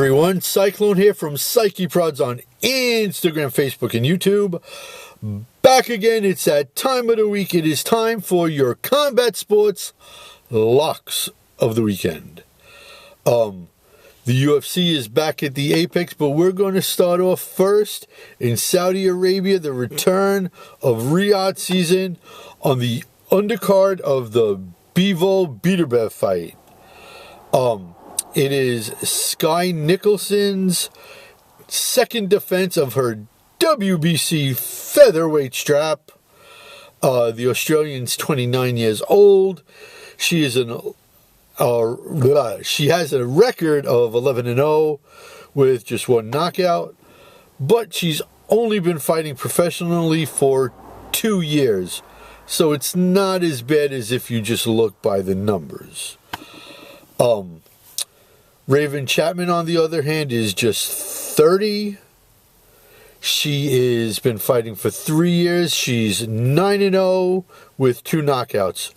everyone, Cyclone here from CYCIEprodz on Instagram, Facebook, and YouTube. Back again, it's that time of the week. It is time for your combat sports locks of the weekend. The UFC is back at the Apex, but we're going to start off first in Saudi Arabia, the return of Riyadh season on the undercard of the Bivol Biederbev fight. It is Skye Nicholson's second defense of her WBC featherweight strap. The Australian's 29 years old. She has a record of 11-0 with just one knockout, but she's only been fighting professionally for 2 years, so it's not as bad as if you just look by the numbers. Raven Chapman, on the other hand, is just 30. She has been fighting for 3 years. She's 9-0 with 2 knockouts.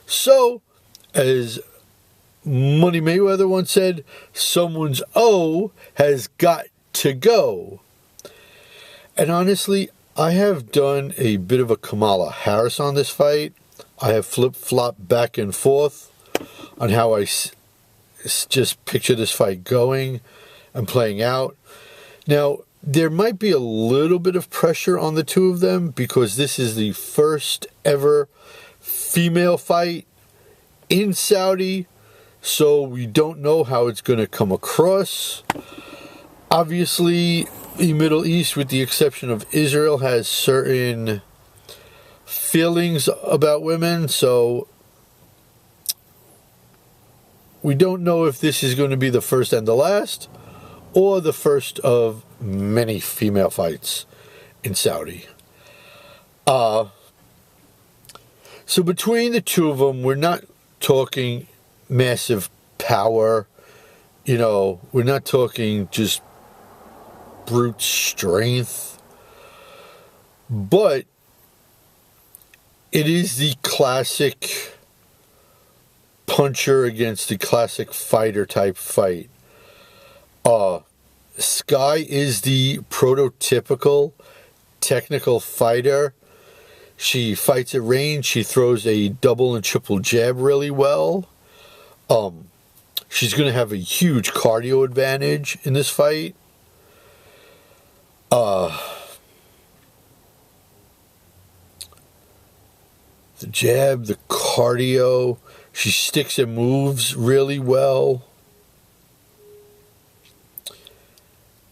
So, as Money Mayweather once said, someone's O has got to go. And honestly, I have done a bit of a Kamala Harris on this fight. I have flip-flopped back and forth on how I just picture this fight going and playing out. Now, there might be a little bit of pressure on the two of them because this is the first ever female fight in Saudi, so we don't know how it's going to come across. Obviously, the Middle East, with the exception of Israel, has certain feelings about women, so we don't know if this is going to be the first and the last, or the first of many female fights in Saudi. So between the two of them, we're not talking massive power. We're not talking just brute strength. But it is the classic puncher against the classic fighter type fight. Skye is the prototypical technical fighter. She fights at range. She throws a double and triple jab really well. She's going to have a huge cardio advantage in this fight. The jab, the cardio. She sticks and moves really well.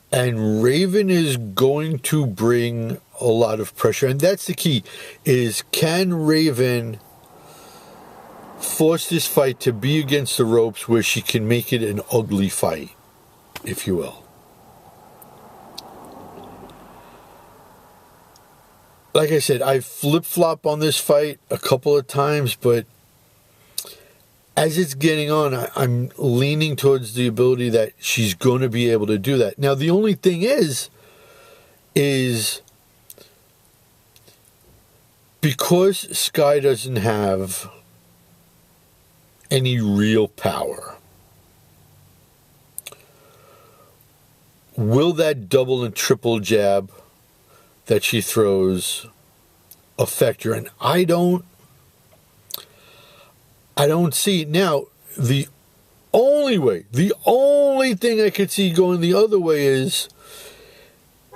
And Raven is going to bring a lot of pressure. And that's the key, is can Raven force this fight to be against the ropes where she can make it an ugly fight, if you will. Like I said, I flip-flop on this fight a couple of times, but as it's getting on, I'm leaning towards the ability that she's going to be able to do that. Now, the only thing is because Skye doesn't have any real power, will that double and triple jab that she throws affect her? And I don't see it. Now, the only thing I could see going the other way is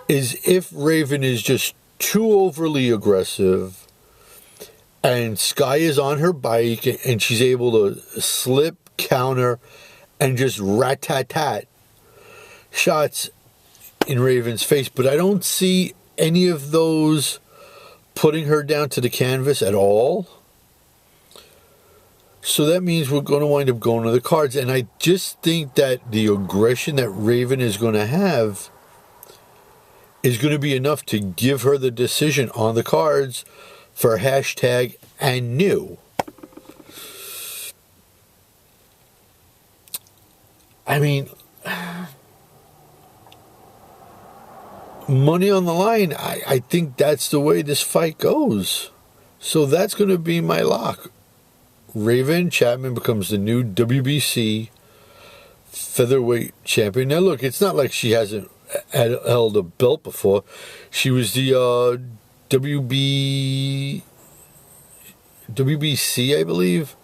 if Raven is just too overly aggressive and Skye is on her bike and she's able to slip, counter, and just rat-tat-tat shots in Raven's face. But I don't see any of those putting her down to the canvas at all. So that means we're going to wind up going to the cards. And I just think that the aggression that Raven is going to have is going to be enough to give her the decision on the cards for hashtag and new. I mean, money on the line, I think that's the way this fight goes. So that's going to be my lock. Raven Chapman becomes the new WBC featherweight champion. Now, look, it's not like she hasn't held a belt before. She was the WBC, I believe,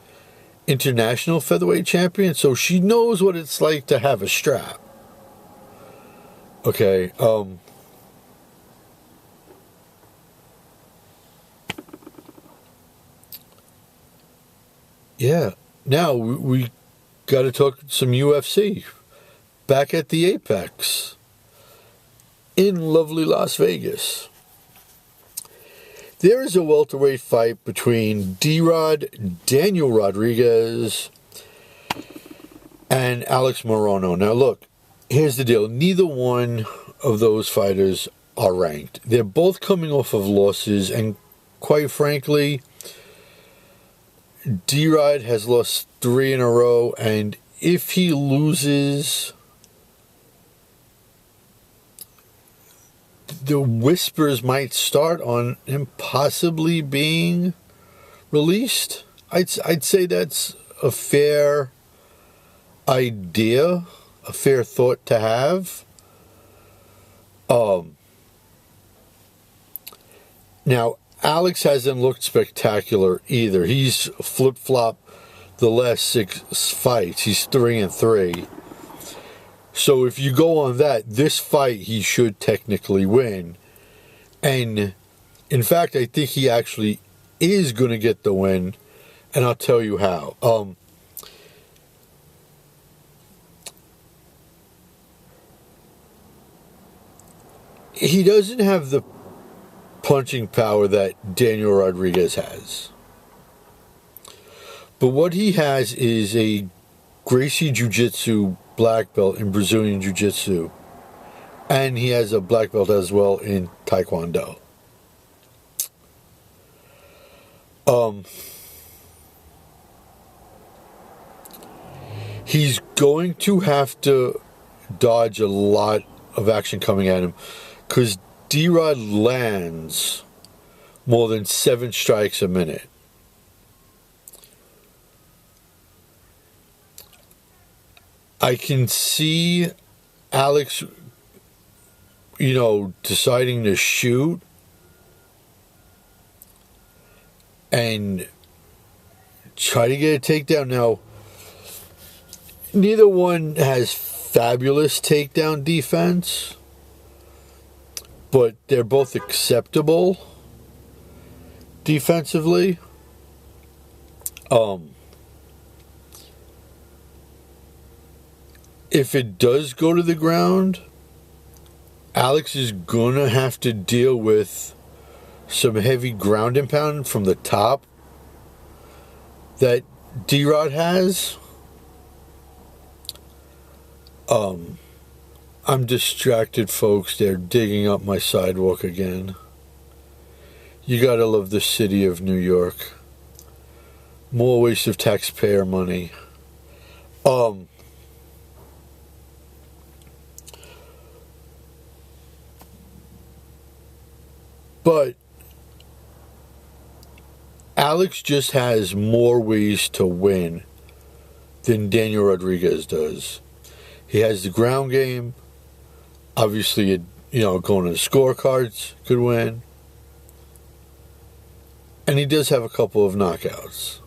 international featherweight champion. So she knows what it's like to have a strap. Okay. Yeah. Now we got to talk some UFC. Back at the Apex in lovely Las Vegas. There is a welterweight fight between D-Rod, Daniel Rodriguez, and Alex Morono. Now look, here's the deal. Neither one of those fighters are ranked. They're both coming off of losses, and quite frankly, D-Rod has lost 3 in a row, and if he loses, the whispers might start on him possibly being released. I'd say that's a fair idea, a fair thought to have. Now, Alex hasn't looked spectacular either. He's flip-flopped the last 6 fights. He's 3-3. So if you go on that, this fight he should technically win. And in fact, I think he actually is going to get the win. And I'll tell you how. He doesn't have the punching power that Daniel Rodriguez has. But what he has is a Gracie Jiu-Jitsu black belt in Brazilian Jiu-Jitsu. And he has a black belt as well in Taekwondo. He's going to have to dodge a lot of action coming at him, because D-Rod lands more than 7 strikes a minute. I can see Alex, deciding to shoot and try to get a takedown. Now, neither one has fabulous takedown defense, but they're both acceptable defensively. If it does go to the ground, Alex is going to have to deal with some heavy ground and pound from the top that D-Rod has. I'm distracted, folks. They're digging up my sidewalk again. You gotta love the city of New York. More waste of taxpayer money. But Alex just has more ways to win than Daniel Rodriguez does. He has the ground game. Obviously, going to the scorecards could win. And he does have a couple of knockouts.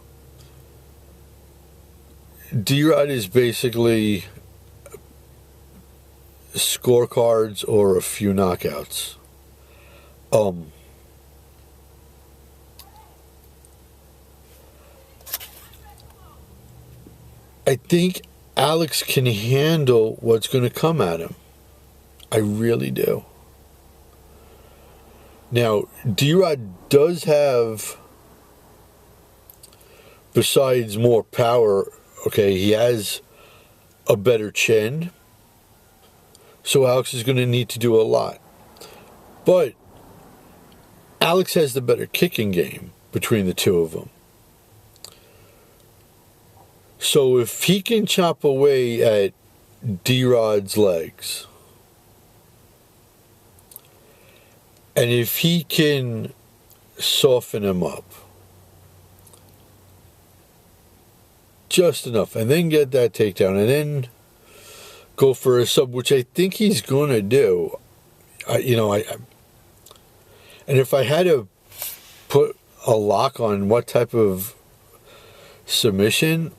D-Rod is basically scorecards or a few knockouts. I think Alex can handle what's going to come at him. I really do. Now, D-Rod does have, besides more power, he has a better chin. So Alex is going to need to do a lot. But Alex has the better kicking game between the two of them. So if he can chop away at D-Rod's legs, and if he can soften him up just enough, and then get that takedown, and then go for a sub, which I think he's going to do. And if I had to put a lock on what type of submission,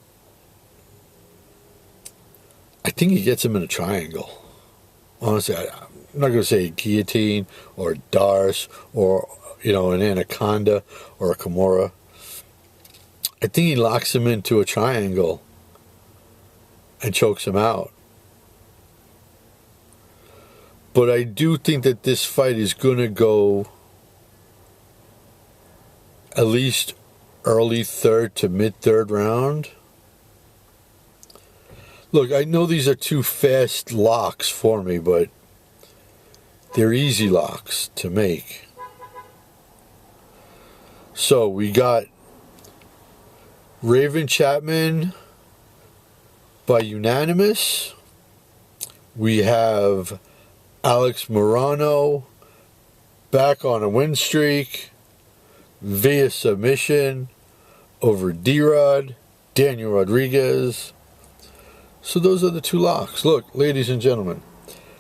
I think he gets him in a triangle. Honestly, I'm not going to say guillotine or Dars or, an anaconda or a Kimura. I think he locks him into a triangle and chokes him out. But I do think that this fight is going to go at least early third to mid-third round. Look, I know these are two fast locks for me, but they're easy locks to make. So we got Raven Chapman by unanimous. We have Alex Morano back on a win streak via submission over D-Rod, Daniel Rodriguez. So those are the two locks. Look, ladies and gentlemen,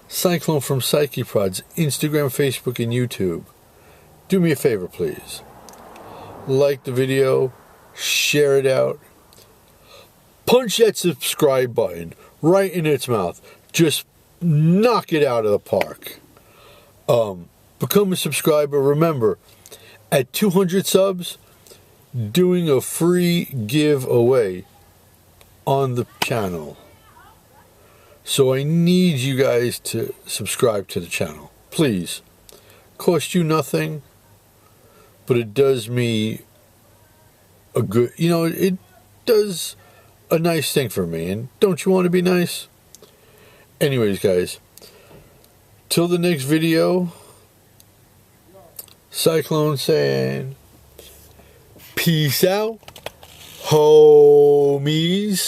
Cyclone from CYCIEprodz, Instagram, Facebook, and YouTube. Do me a favor, please. Like the video, share it out, punch that subscribe button right in its mouth. Just knock it out of the park. Become a subscriber. Remember, at 200 subs, doing a free giveaway on the channel. So I need you guys to subscribe to the channel. Please. Cost you nothing, but it does me a good, it does a nice thing for me. And don't you want to be nice? Anyways, guys, till the next video, Cyclone saying, peace out, homies.